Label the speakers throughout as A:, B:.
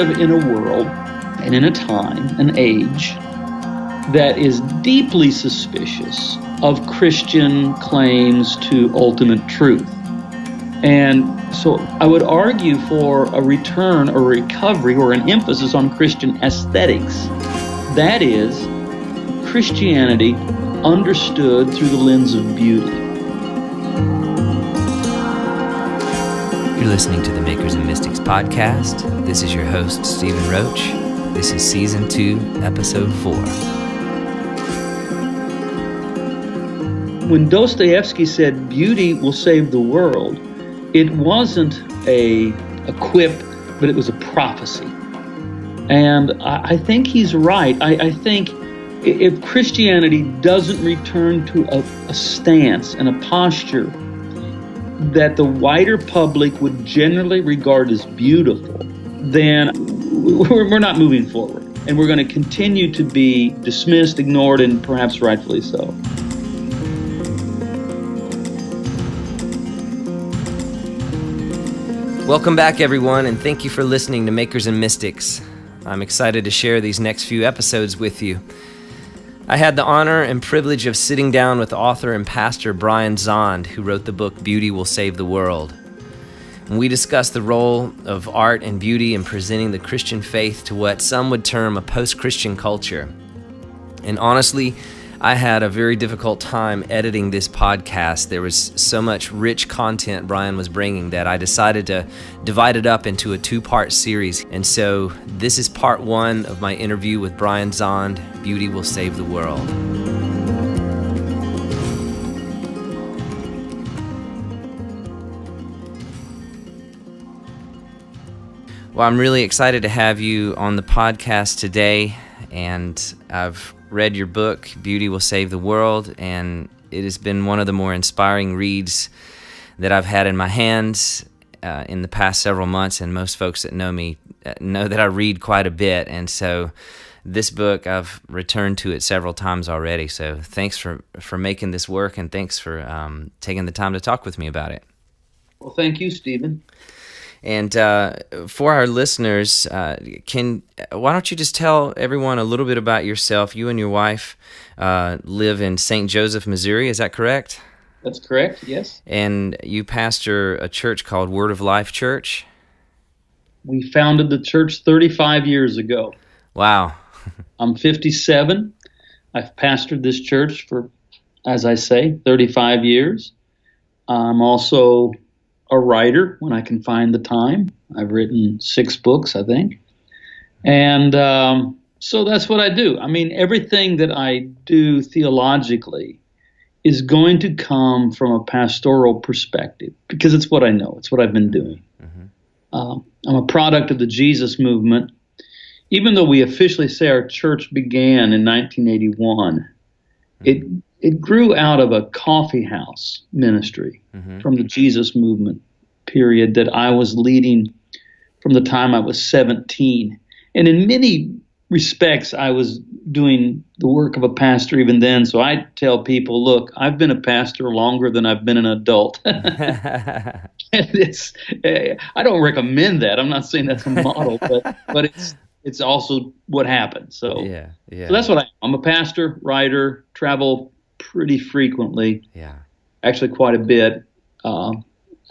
A: live in a world and in a time, an age, that is deeply suspicious of Christian claims to ultimate truth. And so I would argue for a return or recovery or an emphasis on Christian aesthetics. That is, Christianity understood through the lens of beauty.
B: You're listening to the Makers and Mystics podcast. This is your host, Stephen Roach. This is Season 2, Episode 4.
A: When Dostoevsky said beauty will save the world, it wasn't a quip, but it was a prophecy. And I think he's right. I think if Christianity doesn't return to a stance and a posture that the wider public would generally regard as beautiful, then we're not moving forward. And we're going to continue to be dismissed, ignored, and perhaps rightfully so.
B: Welcome back, everyone, and thank you for listening to Makers and Mystics. I'm excited to share these next few episodes with you. I had the honor and privilege of sitting down with author and pastor Brian Zahnd, who wrote the book Beauty Will Save the World. And we discussed the role of art and beauty in presenting the Christian faith to what some would term a post-Christian culture. And honestly, I had a very difficult time editing this podcast. There was so much rich content Brian was bringing that I decided to divide it up into a two-part series. And so this is part one of my interview with Brian Zahnd, Beauty Will Save the World. Well, I'm really excited to have you on the podcast today, and I've read your book, Beauty Will Save the World, and it has been one of the more inspiring reads that I've had in my hands in the past several months, and most folks that know me know that I read quite a bit, and so this book, I've returned to it several times already, so thanks for making this work, and thanks for taking the time to talk with me about it.
A: Well, thank you, Stephen.
B: And for our listeners, why don't you just tell everyone a little bit about yourself? You and your wife live in St. Joseph, Missouri. Is that correct?
A: That's correct, yes.
B: And you pastor a church called Word of Life Church?
A: We founded the church 35 years ago.
B: Wow.
A: I'm 57. I've pastored this church for, as I say, 35 years. I'm also a writer when I can find the time. I've written 6 books, I think. And so that's what I do. I mean, everything that I do theologically is going to come from a pastoral perspective because it's what I know. It's what I've been doing. Mm-hmm. I'm a product of the Jesus movement. Even though we officially say our church began in 1981, it grew out of a coffee house ministry from the Jesus movement period that I was leading from the time I was 17. And in many respects, I was doing the work of a pastor even then. So I tell people, look, I've been a pastor longer than I've been an adult. I don't recommend that. I'm not saying that's a model, but it's also what happened. So, So that's what I'm a pastor, writer, travel pretty frequently. Yeah, actually quite a bit.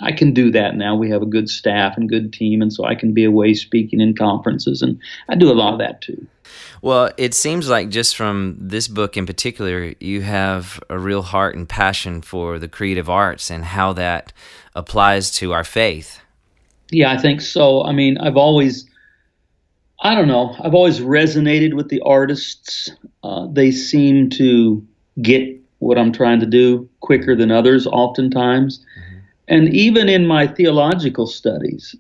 A: I can do that now. We have a good staff and good team, and so I can be away speaking in conferences, and I do a lot of that too.
B: Well, it seems like just from this book in particular, you have a real heart and passion for the creative arts and how that applies to our faith.
A: Yeah, I think so. I mean, I've always resonated with the artists. They seem to get what I'm trying to do quicker than others oftentimes. Mm-hmm. And even in my theological studies,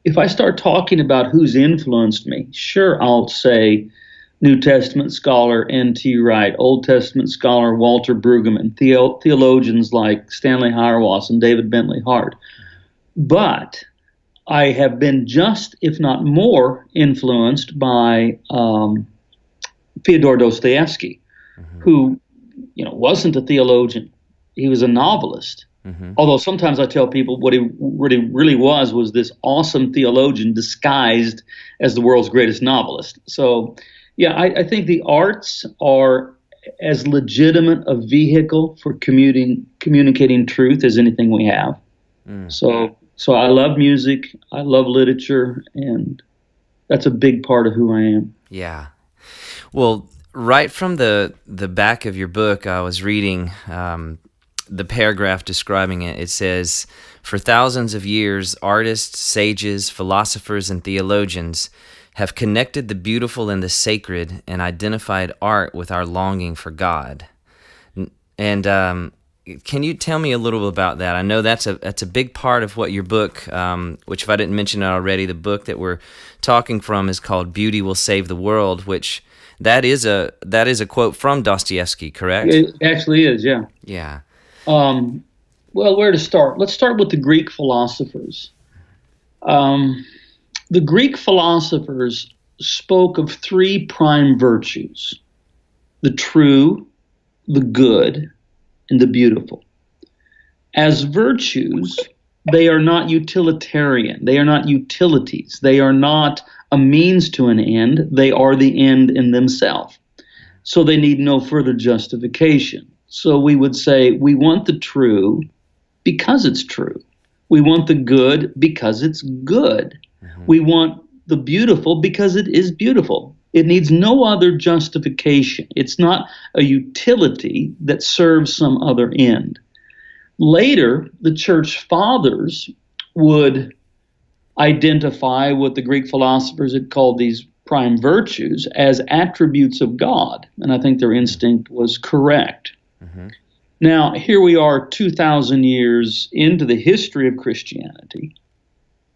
A: if I start talking about who's influenced me, sure, I'll say New Testament scholar N.T. Wright, Old Testament scholar Walter Brueggemann, theologians like Stanley Hauerwas and David Bentley Hart. But I have been just, if not more, influenced by Fyodor Dostoevsky, who wasn't a theologian. He was a novelist. Although sometimes I tell people what he really was this awesome theologian disguised as the world's greatest novelist. So, yeah, I think the arts are as legitimate a vehicle for communicating truth as anything we have. So I love music, I love literature, and that's a big part of who I am.
B: Yeah. Well, right from the back of your book, I was reading the paragraph describing it. It says, "For thousands of years, artists, sages, philosophers, and theologians have connected the beautiful and the sacred and identified art with our longing for God." And can you tell me a little about that? I know that's a big part of what your book, which if I didn't mention it already, the book that we're talking from is called "Beauty Will Save the World," which that is a quote from Dostoevsky, correct?
A: It actually is, yeah.
B: Yeah.
A: Well, where to start? Let's start with the Greek philosophers. The Greek philosophers spoke of three prime virtues: the true, the good, and the beautiful. As virtues, they are not utilitarian. They are not utilities. They are not a means to an end. They are the end in themselves. So they need no further justification. So we would say we want the true because it's true. We want the good because it's good. We want the beautiful because it is beautiful. It needs no other justification. It's not a utility that serves some other end. Later, the church fathers would identify what the Greek philosophers had called these prime virtues as attributes of God. And I think their instinct was correct. Now, here we are 2,000 years into the history of Christianity,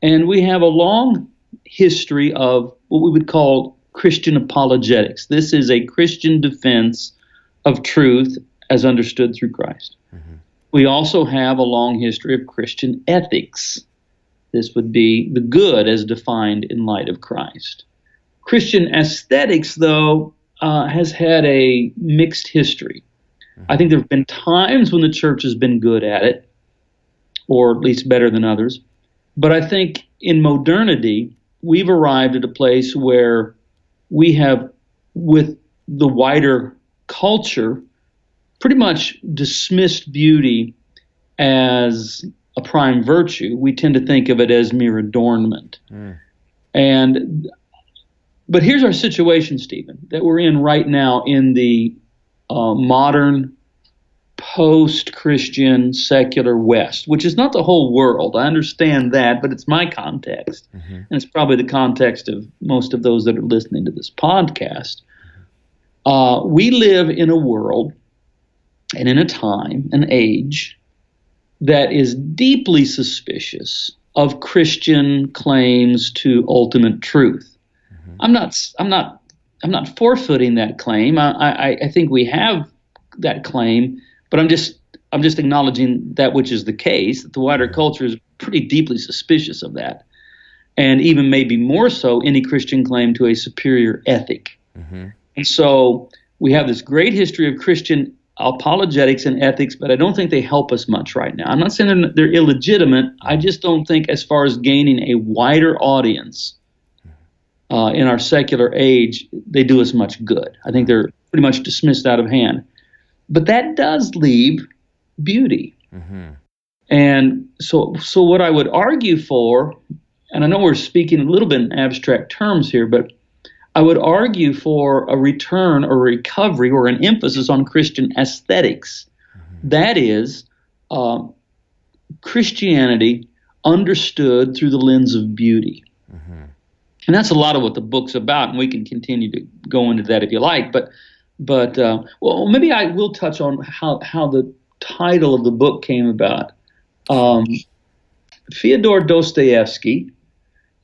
A: and we have a long history of what we would call Christian apologetics. This is a Christian defense of truth as understood through Christ. We also have a long history of Christian ethics. This would be the good as defined in light of Christ. Christian aesthetics, though, has had a mixed history. I think there have been times when the church has been good at it, or at least better than others. But I think in modernity, we've arrived at a place where we have, with the wider culture, pretty much dismissed beauty as a prime virtue. We tend to think of it as mere adornment. But here's our situation, Stephen, that we're in right now in the modern, post-Christian, secular West, which is not the whole world. I understand that, but it's my context. And it's probably the context of most of those that are listening to this podcast. We live in a world and in a time, an age, that is deeply suspicious of Christian claims to ultimate truth. I'm not forfeiting that claim. I think we have that claim, but I'm just acknowledging that which is the case, that the wider culture is pretty deeply suspicious of that. And even maybe more so, any Christian claim to a superior ethic. And so we have this great history of Christian apologetics and ethics, but I don't think they help us much right now. I'm not saying they're illegitimate. I just don't think as far as gaining a wider audience in our secular age, they do us much good. I think they're pretty much dismissed out of hand. But that does leave beauty. And so what I would argue for, and I know we're speaking a little bit in abstract terms here, but I would argue for a return or recovery or an emphasis on Christian aesthetics. That is, Christianity understood through the lens of beauty. And that's a lot of what the book's about, and we can continue to go into that if you like. But well, maybe I will touch on how the title of the book came about. Fyodor Dostoevsky,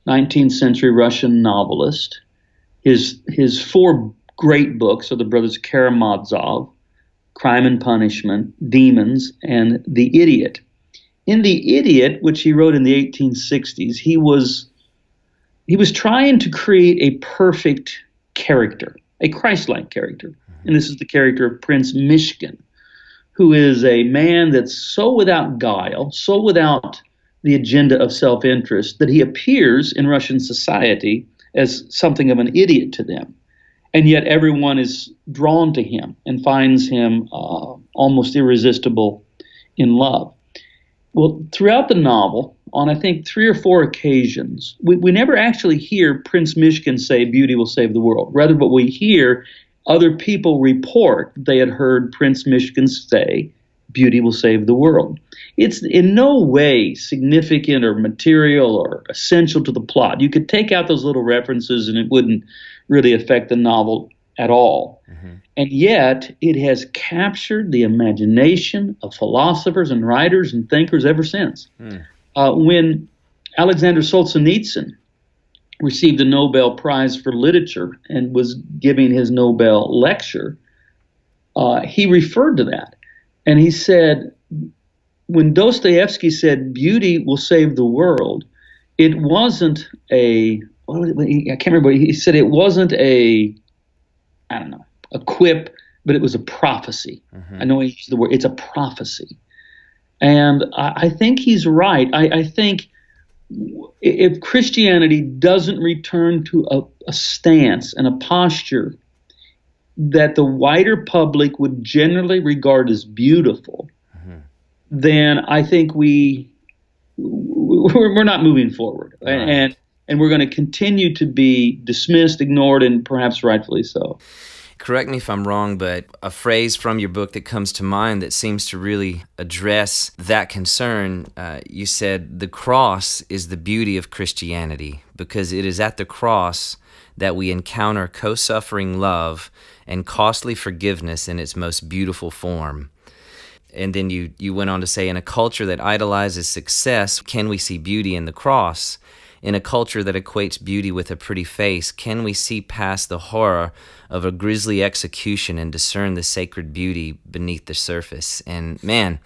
A: 19th century Russian novelist, his four great books are the Brothers Karamazov, Crime and Punishment, Demons, and The Idiot. In The Idiot, which he wrote in the 1860s, he was trying to create a perfect character, a Christ-like character. And this is the character of Prince Mishkin, who is a man that's so without guile, so without the agenda of self-interest, that he appears in Russian society as something of an idiot to them. And yet everyone is drawn to him and finds him almost irresistible in love. Well, throughout the novel, on I think 3 or 4 occasions, we never actually hear Prince Myshkin say beauty will save the world. Rather, what we hear, other people report they had heard Prince Myshkin say beauty will save the world. It's in no way significant or material or essential to the plot. You could take out those little references and it wouldn't really affect the novel at all. Mm-hmm. And yet it has captured the imagination of philosophers and writers and thinkers ever since. When Alexander Solzhenitsyn received the Nobel Prize for Literature and was giving his Nobel lecture, he referred to that. And he said, when Dostoevsky said beauty will save the world, it wasn't I can't remember, he said it wasn't a quip, but it was a prophecy. Mm-hmm. I know he used the word, it's a prophecy. And I think he's right. I think if Christianity doesn't return to a stance and a posture that the wider public would generally regard as beautiful, mm-hmm. then I think we're not moving forward. Right. And we're going to continue to be dismissed, ignored, and perhaps rightfully so.
B: Correct me if I'm wrong, but a phrase from your book that comes to mind that seems to really address that concern, you said, the cross is the beauty of Christianity, because it is at the cross that we encounter co-suffering love and costly forgiveness in its most beautiful form. And then you went on to say, in a culture that idolizes success, can we see beauty in the cross? In a culture that equates beauty with a pretty face, can we see past the horror of a grisly execution and discern the sacred beauty beneath the surface? And man,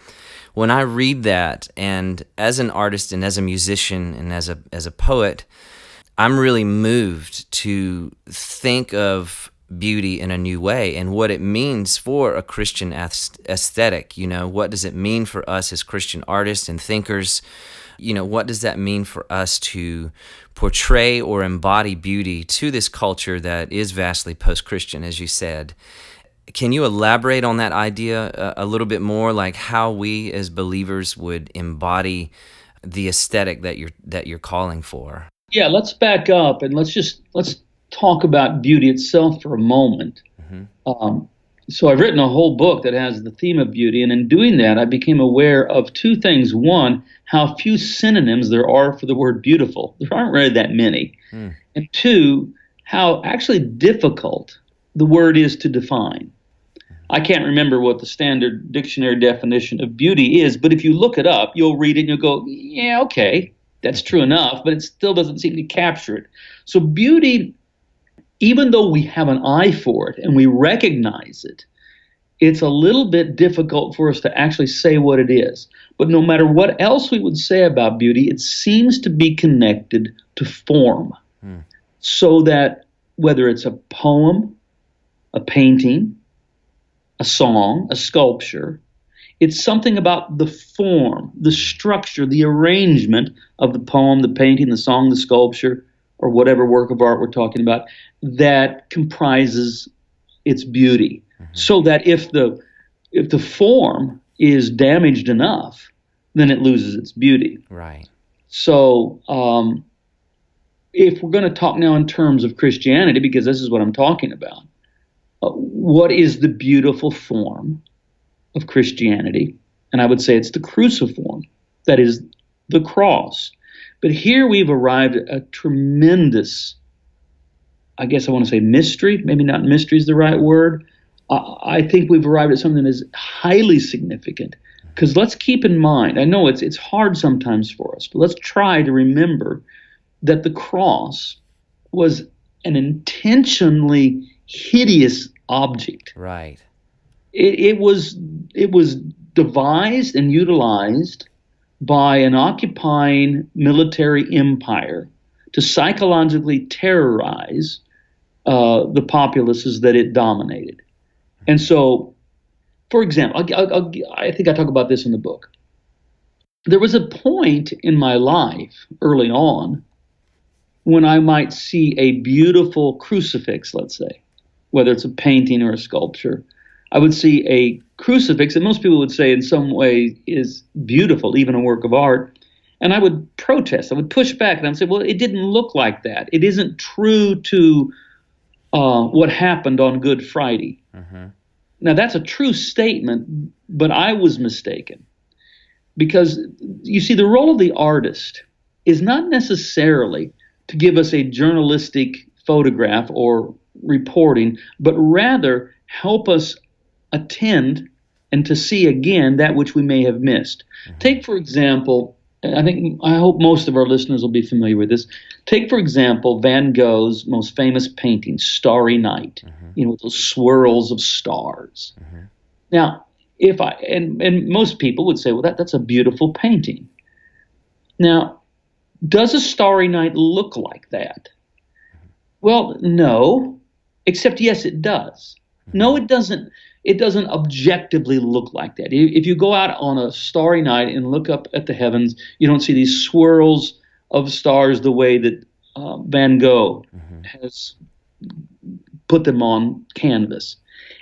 B: when I read that, and as an artist and as a musician and as a poet, I'm really moved to think of beauty in a new way and what it means for a Christian aesthetic. You know, what does it mean for us as Christian artists and thinkers? You know, what does that mean for us to portray or embody beauty to this culture that is vastly post-Christian, as you said? Can you elaborate on that idea a little bit more, like how we as believers would embody the aesthetic that you're calling for?
A: Yeah, let's back up and let's talk about beauty itself for a moment. Mm-hmm. So I've written a whole book that has the theme of beauty, and in doing that, I became aware of 2 things. One, how few synonyms there are for the word beautiful. There aren't really that many. Mm. And 2, how actually difficult the word is to define. I can't remember what the standard dictionary definition of beauty is, but if you look it up, you'll read it and you'll go, yeah, okay, that's true enough, but it still doesn't seem to capture it. So beauty, even though we have an eye for it and we recognize it, it's a little bit difficult for us to actually say what it is. But no matter what else we would say about beauty, it seems to be connected to form. So that whether it's a poem, a painting, a song, a sculpture, it's something about the form, the structure, the arrangement of the poem, the painting, the song, the sculpture, or whatever work of art we're talking about, that comprises its beauty. Mm-hmm. So that if the form is damaged enough, then it loses its beauty.
B: Right.
A: So if we're going to talk now in terms of Christianity, because this is what I'm talking about, what is the beautiful form of Christianity? And I would say it's the cruciform, that is the cross. But here we've arrived at a tremendous, I guess I want to say mystery, maybe not mystery is the right word. I think we've arrived at something that is highly significant. Because let's keep in mind, I know it's hard sometimes for us, but let's try to remember that the cross was an intentionally hideous object.
B: Right.
A: It was devised and utilized by an occupying military empire to psychologically terrorize the populaces that it dominated. And so For example, I think I talk about this in the book. There was a point in my life early on when I might see a beautiful crucifix, let's say, whether it's a painting or a sculpture. I would see a crucifix that most people would say in some way is beautiful, even a work of art. And I would protest. I would push back and I would say, well, it didn't look like that. It isn't true to what happened on Good Friday. Mm-hmm. Now, that's a true statement, but I was mistaken. Because, you see, the role of the artist is not necessarily to give us a journalistic photograph or reporting, but rather help us attend and to see again that which we may have missed. Mm-hmm. Take, for example, I hope most of our listeners will be familiar with this. Take, for example, Van Gogh's most famous painting, Starry Night, mm-hmm. With those swirls of stars. Mm-hmm. Now, and most people would say, well, that's a beautiful painting. Now, does a starry night look like that? Well, no, except yes, it does. No, it doesn't. It doesn't objectively look like that. If you go out on a starry night and look up at the heavens, you don't see these swirls of stars the way that Van Gogh has put them on canvas.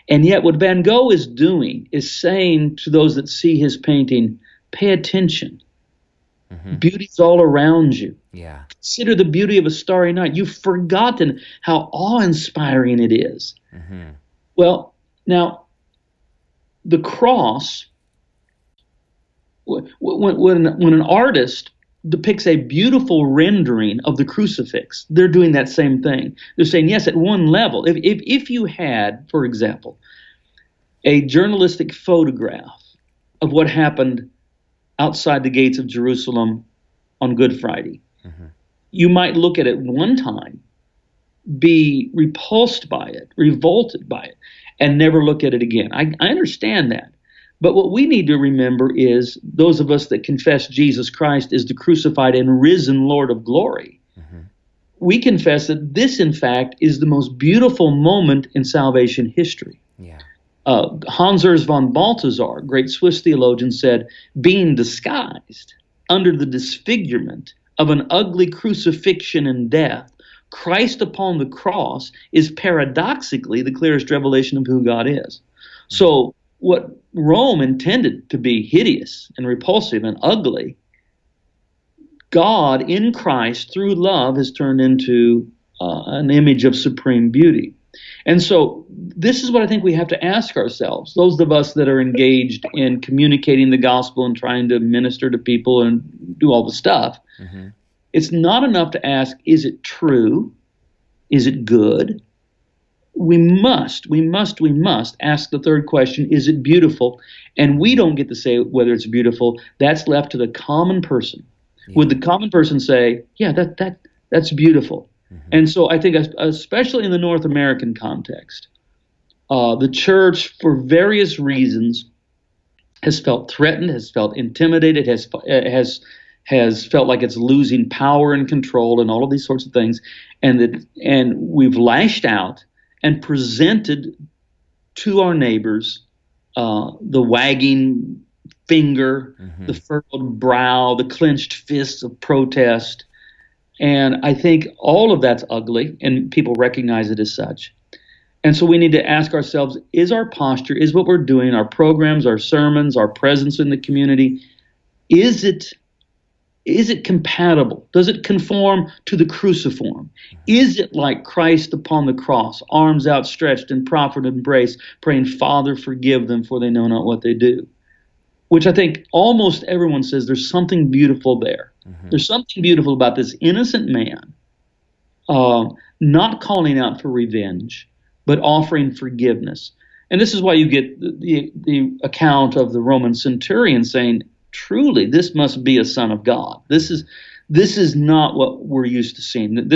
A: And yet what Van Gogh is doing is saying to those that see his painting, pay attention. Mm-hmm. Beauty's all around you. Yeah. Consider the beauty of a starry night. You've forgotten how awe-inspiring it is. Mm-hmm. Well, now, the cross, when an artist depicts a beautiful rendering of the crucifix, they're doing that same thing. They're saying, yes, at one level, if you had, for example, a journalistic photograph of what happened outside the gates of Jerusalem on Good Friday, mm-hmm. you might look at it one time, be repulsed by it, revolted by it, and never look at it again. I understand that. But what we need to remember is those of us that confess Jesus Christ is the crucified and risen Lord of glory. Mm-hmm. We confess that this, in fact, is the most beautiful moment in salvation history. Yeah. Hans Urs von Balthasar, great Swiss theologian, said, being disguised under the disfigurement of an ugly crucifixion and death, Christ upon the cross is paradoxically the clearest revelation of who God is. So what Rome intended to be hideous and repulsive and ugly, God in Christ through love has turned into an image of supreme beauty. And so this is what I think we have to ask ourselves, those of us that are engaged in communicating the gospel and trying to minister to people and do all the stuff. Mm-hmm. It's not enough to ask, is it true? Is it good? We must ask the third question, is it beautiful? And we don't get to say whether it's beautiful. That's left to the common person. Yeah. Would the common person say, yeah, that's beautiful? Mm-hmm. And so I think especially in the North American context, the church, for various reasons, has felt threatened, has felt intimidated, has felt like it's losing power and control and all of these sorts of things, and we've lashed out and presented to our neighbors the wagging finger, mm-hmm. the furrowed brow, the clenched fists of protest. And I think all of that's ugly, and people recognize it as such. And so we need to ask ourselves, is our posture, is what we're doing, our programs, our sermons, our presence in the community, is it compatible? Does it conform to the cruciform? Is it like Christ upon the cross, arms outstretched in proffered embrace, praying, Father, forgive them, for they know not what they do? Which I think almost everyone says there's something beautiful there. Mm-hmm. There's something beautiful about this innocent man not calling out for revenge, but offering forgiveness. And this is why you get the account of the Roman centurion saying, truly, this must be a son of God. This is not what we're used to seeing.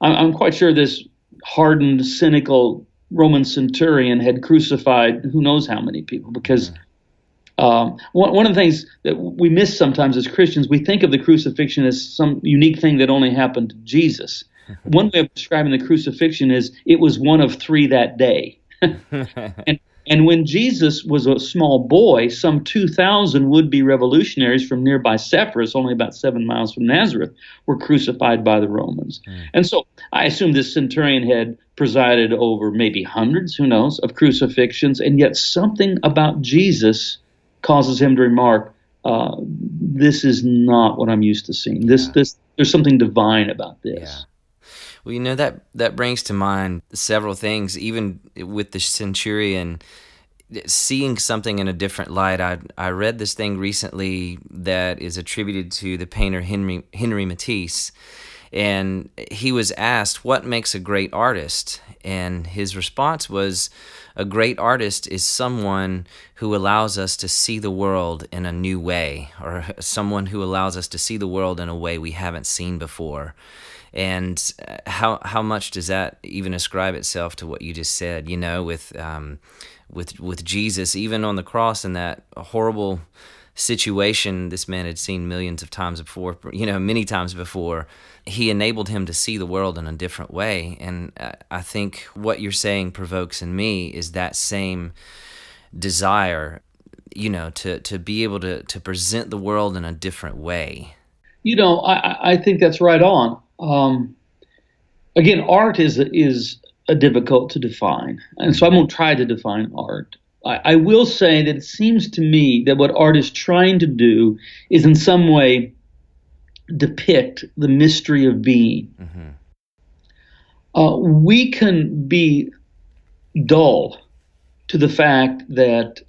A: I'm quite sure this hardened, cynical Roman centurion had crucified who knows how many people, because one of the things that we miss sometimes as Christians, we think of the crucifixion as some unique thing that only happened to Jesus. One way of describing the crucifixion is it was one of three that day. And And when Jesus was a small boy, some 2,000 would-be revolutionaries from nearby Sepphoris, only about 7 miles from Nazareth, were crucified by the Romans. And so I assume this centurion had presided over maybe hundreds, who knows, of crucifixions, and yet something about Jesus causes him to remark, this is not what I'm used to seeing. There's something divine about this.
B: Yeah. Well, that brings to mind several things, even with the centurion, seeing something in a different light. I read this thing recently that is attributed to the painter Henri Matisse, and he was asked, what makes a great artist? And his response was, a great artist is someone who allows us to see the world in a new way, or someone who allows us to see the world in a way we haven't seen before. And how much does that even ascribe itself to what you just said? With Jesus, even on the cross, in that horrible situation this man had seen millions of times before, many times before, he enabled him to see the world in a different way. And I think what you're saying provokes in me is that same desire, to be able to present the world in a different way.
A: I think that's right on. Again, art is difficult to define, and so I won't try to define art. I will say that it seems to me that what art is trying to do is in some way depict the mystery of being. We can be dull to the fact that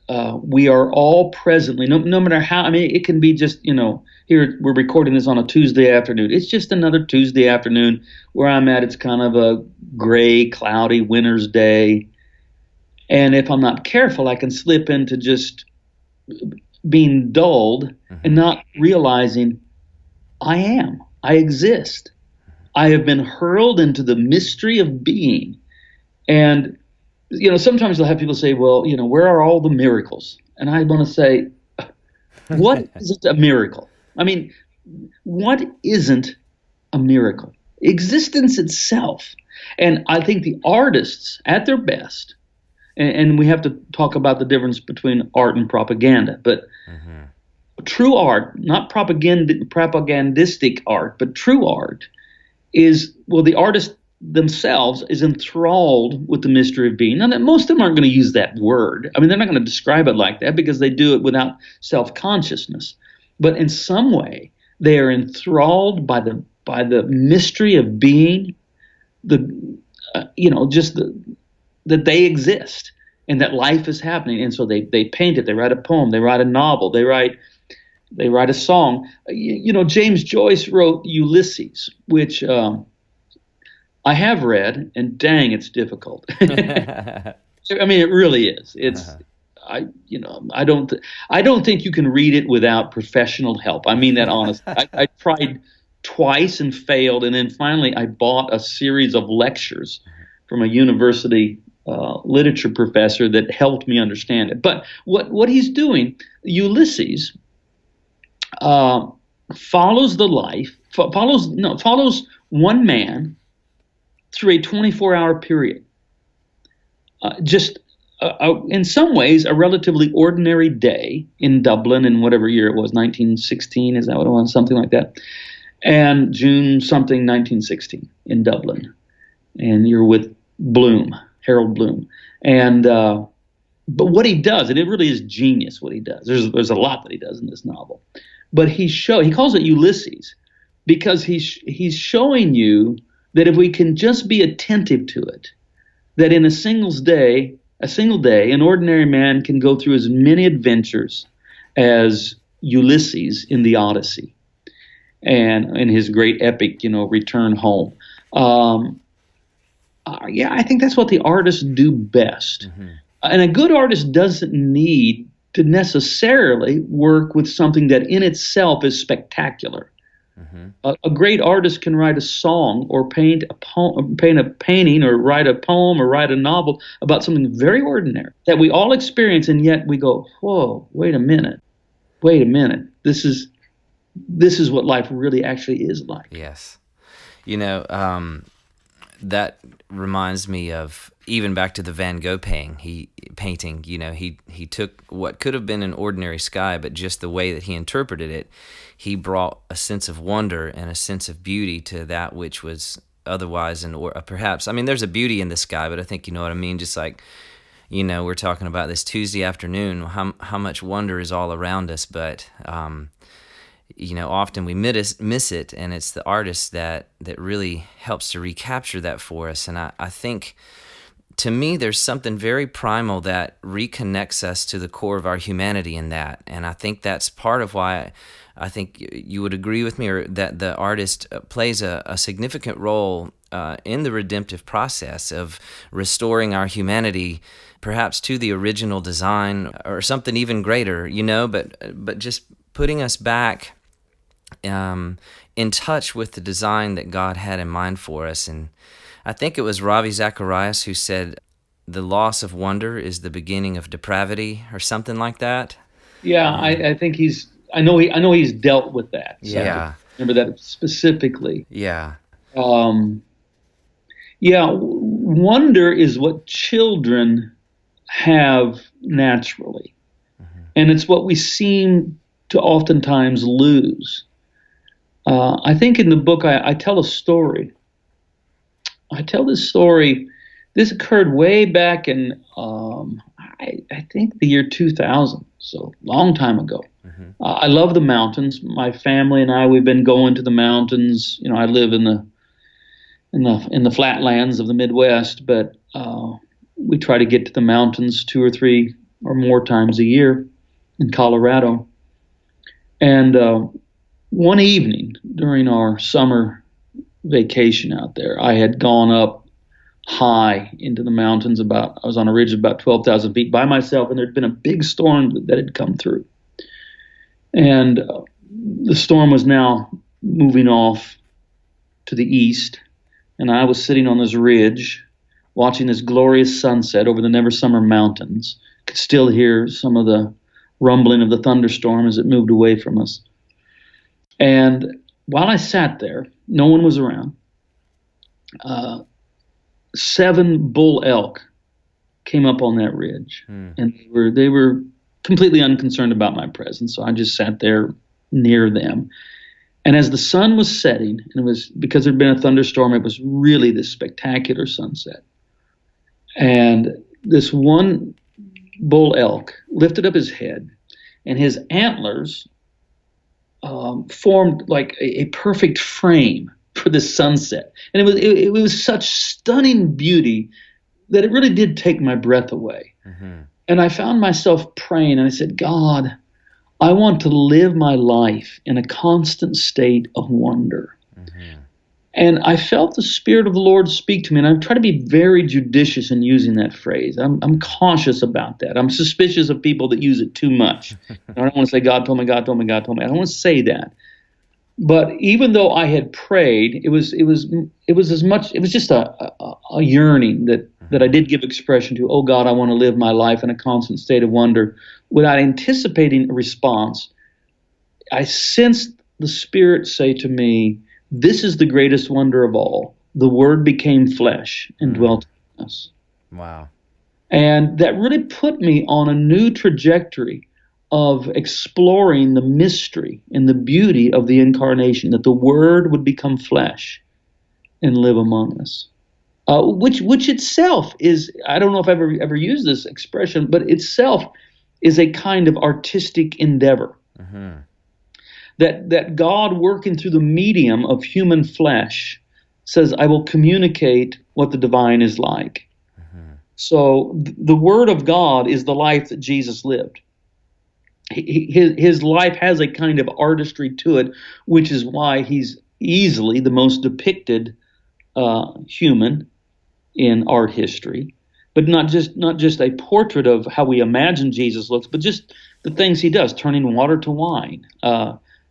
A: we are all presently, no matter how, it can be just, here we're recording this on a Tuesday afternoon. It's just another Tuesday afternoon where I'm at. It's kind of a gray, cloudy winter's day. And if I'm not careful, I can slip into just being dulled and not realizing I exist. I have been hurled into the mystery of being. And, sometimes you'll have people say, well, where are all the miracles? And I want to say, what is a miracle? What isn't a miracle? Existence itself. And I think the artists at their best, and we have to talk about the difference between art and propaganda, but true art, not propagandistic art, but true art is, the artist themselves is enthralled with the mystery of being. Now, that most of them aren't going to use that word. They're not going to describe it like that because they do it without self-consciousness. But in some way, they are enthralled by the mystery of being, that they exist and that life is happening. And so they paint it. They write a poem. They write a novel. They write a song. James Joyce wrote Ulysses, which I have read, and dang, it's difficult. It really is. It's I don't think you can read it without professional help. I mean that honestly. I tried twice and failed, and then finally I bought a series of lectures from a university literature professor that helped me understand it. But what he's doing, Ulysses, follows one man through a 24-hour period. In some ways, a relatively ordinary day in Dublin in whatever year it was, 1916, is that what it was? Something like that. And June something, 1916 in Dublin. And you're with Harold Bloom. And but what he does, and it really is genius what he does. There's a lot that he does in this novel. But he calls it Ulysses because he's showing you that if we can just be attentive to it, that in a single day, an ordinary man can go through as many adventures as Ulysses in the Odyssey and in his great epic, Return Home. I think that's what the artists do best. And a good artist doesn't need to necessarily work with something that in itself is spectacular. A great artist can write a song or paint a painting or write a poem or write a novel about something very ordinary that we all experience, and yet we go, whoa, wait a minute. This is what life really actually is like.
B: Yes. That reminds me of even back to the Van Gogh painting, he took what could have been an ordinary sky, but just the way that he interpreted it, he brought a sense of wonder and a sense of beauty to that which was otherwise, or perhaps, I mean, there's a beauty in the sky, but I think you know what I mean. Just like, we're talking about this Tuesday afternoon, how much wonder is all around us, but often we miss it, and it's the artist that really helps to recapture that for us. And I think, to me, there's something very primal that reconnects us to the core of our humanity in that. And I think that's part of why I think you would agree with me, or that the artist plays a significant role in the redemptive process of restoring our humanity, perhaps to the original design or something even greater, but just putting us back in touch with the design that God had in mind for us. And I think it was Ravi Zacharias who said, the loss of wonder is the beginning of depravity, or something like that.
A: Yeah, I think I know he's dealt with that. So
B: Yeah.
A: I remember that specifically.
B: Yeah.
A: Wonder is what children have naturally. Mm-hmm. And it's what we seem to oftentimes lose. I think in the book I tell a story. I tell this story. This occurred way back in, I think the year 2000, so long time ago. Mm-hmm. I love the mountains. My family and I, we've been going to the mountains. I live in the flatlands of the Midwest, but we try to get to the mountains 2 or 3 or more times a year in Colorado. And one evening during our summer vacation out there, I had gone up high into the mountains. I was on a ridge of about 12,000 feet by myself, and there'd been a big storm that had come through. And the storm was now moving off to the east, and I was sitting on this ridge watching this glorious sunset over the Never Summer Mountains. Could still hear some of the rumbling of the thunderstorm as it moved away from us. And while I sat there, no one was around. 7 bull elk came up on that ridge, and they were completely unconcerned about my presence. So I just sat there near them. And as the sun was setting, and it was because there'd been a thunderstorm, it was really this spectacular sunset. And this one bull elk lifted up his head, and his antlers formed like a perfect frame for the sunset. And it was such stunning beauty that it really did take my breath away. Mm-hmm. And I found myself praying, and I said, God, I want to live my life in a constant state of wonder. Mm-hmm. And I felt the Spirit of the Lord speak to me, and I try to be very judicious in using that phrase. I'm cautious about that. I'm suspicious of people that use it too much. I don't want to say, God told me, God told me, God told me. I don't want to say that. But even though I had prayed, it was just a yearning that I did give expression to. Oh God, I want to live my life in a constant state of wonder. Without anticipating a response, I sensed the Spirit say to me, this is the greatest wonder of all. The Word became flesh and dwelt in us.
B: Wow.
A: And that really put me on a new trajectory of exploring the mystery and the beauty of the incarnation, that the Word would become flesh and live among us. Which itself is, I don't know if I've ever used this expression, but itself is a kind of artistic endeavor. Mm-hmm. That God, working through the medium of human flesh, says, I will communicate what the divine is like. Mm-hmm. So the Word of God is the life that Jesus lived. His life has a kind of artistry to it, which is why he's easily the most depicted human in art history. But not just a portrait of how we imagine Jesus looks, but just the things he does, turning water to wine,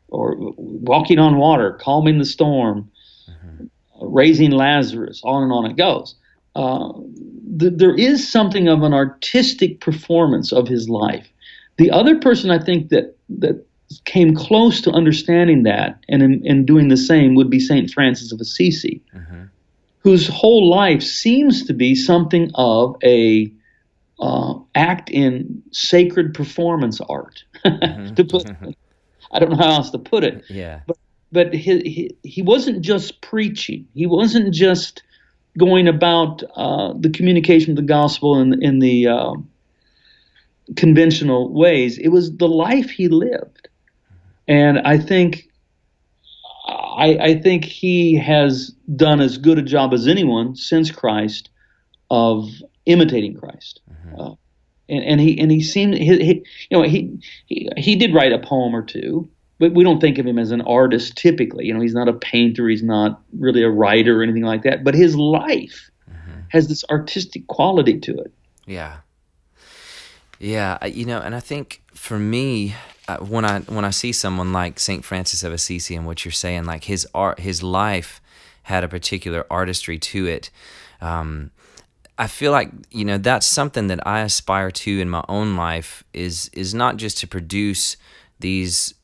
A: or walking on water, calming the storm, mm-hmm. Raising Lazarus, on and on it goes. There is something of an artistic performance of his life. The other person I think that came close to understanding that and in doing the same would be St. Francis of Assisi, mm-hmm. whose whole life seems to be something of a act in sacred performance art. To put, I don't know how else to put it.
B: Yeah.
A: But he wasn't just preaching. He wasn't just going about the communication of the gospel in the conventional ways. It was the life he lived, and I think he has done as good a job as anyone since Christ of imitating Christ. And he seemed he did write a poem or two, but we don't think of him as an artist typically. He's not a painter, he's not really a writer or anything like that. But his life has this artistic quality to it.
B: Yeah. And I think for me, when I see someone like Saint Francis of Assisi and what you're saying, like his art, his life had a particular artistry to it. I feel like, that's something that I aspire to in my own life is not just to produce these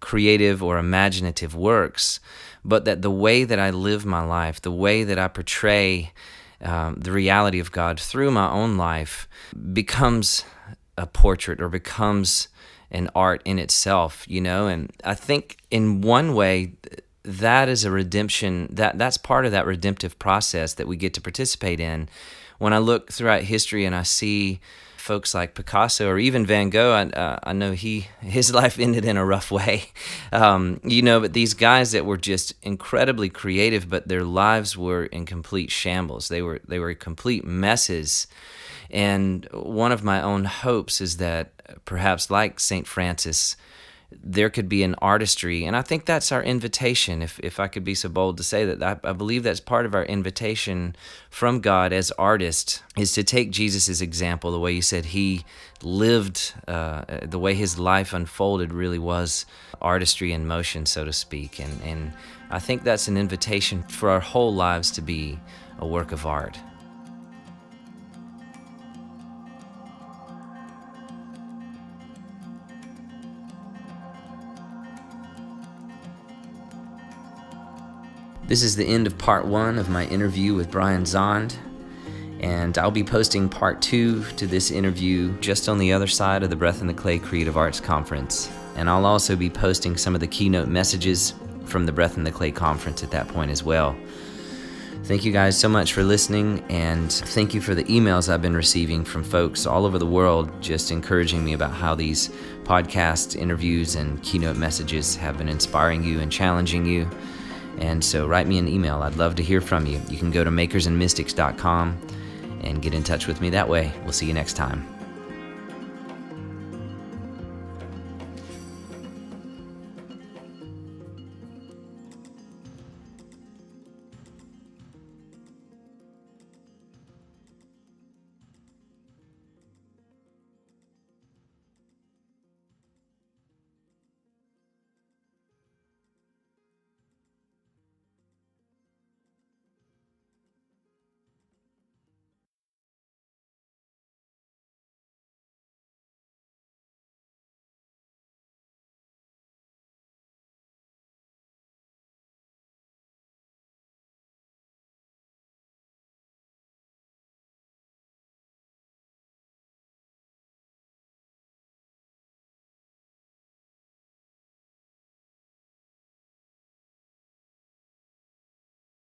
B: creative or imaginative works, but that the way that I live my life, the way that I portray the reality of God through my own life becomes a portrait or becomes an art in itself, and I think in one way that is a redemption, that's part of that redemptive process that we get to participate in. When I look throughout history and I see folks like Picasso or even Van Gogh, I know his life ended in a rough way, but these guys that were just incredibly creative, but their lives were in complete shambles. They were complete messes. And one of my own hopes is that perhaps like St. Francis, there could be an artistry, and I think that's our invitation, if I could be so bold to say that. I believe that's part of our invitation from God as artists, is to take Jesus' example, the way you said he lived, the way his life unfolded really was artistry in motion, so to speak. And I think that's an invitation for our whole lives to be a work of art. This is the end of part 1 of my interview with Brian Zahnd, and I'll be posting part 2 to this interview just on the other side of the Breath in the Clay Creative Arts Conference. And I'll also be posting some of the keynote messages from the Breath in the Clay Conference at that point as well. Thank you guys so much for listening, and thank you for the emails I've been receiving from folks all over the world just encouraging me about how these podcast interviews and keynote messages have been inspiring you and challenging you. And so write me an email. I'd love to hear from you. You can go to makersandmystics.com and get in touch with me that way. We'll see you next time.